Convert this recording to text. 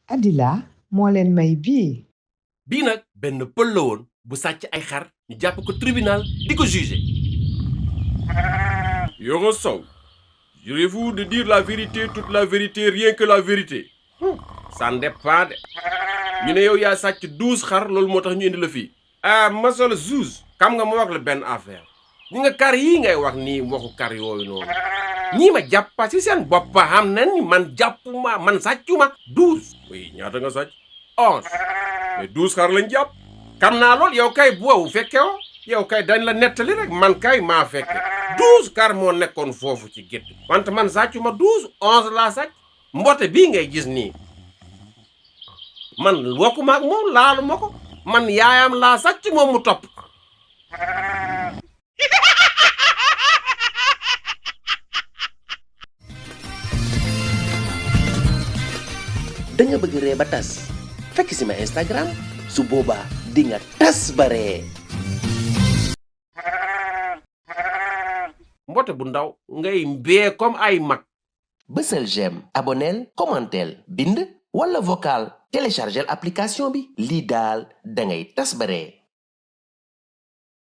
Adila moo leen may bii. bii nag benn pël la woon bu sàcc ay xar ñu jàpp ko tribunal di ko juger. Yoro Sow, jurez-vous de dire la vérité, toute la vérité, rien que la vérité? Ça dépend de. ñu ne yow yaa sàcc 12 xar loolu moo tax ñu indi la fii. ah masala Zouz. xam nga ma wax la benn affaire. ñi nga kar yii ngay wax nii waxu kar yooyu noonu. ñii ma jàppa si seen bopp xam nañ ni man jàppuma man sàccuma 12. oui ñaata nga sàcc. 11. mais 12 xar lañ jàpp. xam naa lool yow kay boobu fekke woo yow kay dañ la nettali rek man kay maa fekke 12 kar moo nekkoon foofu ci gétt wante man sàccuma 12 11 laa sàcc mbote bii ngay gis nii man wokkuma ak moom laalu ma ko man yaayam laa sàcc moom mu topp. da nga bëgg ree ba tas fekk si ma Instagram su boobaa di nga Tass Ba Ree. mbote bu ndaw ngay mbee comme ay mag. Bësël j'aime abonnél commentel bind wala vocal téléchargel application bi lii daal da ngay Tass Ba Ree.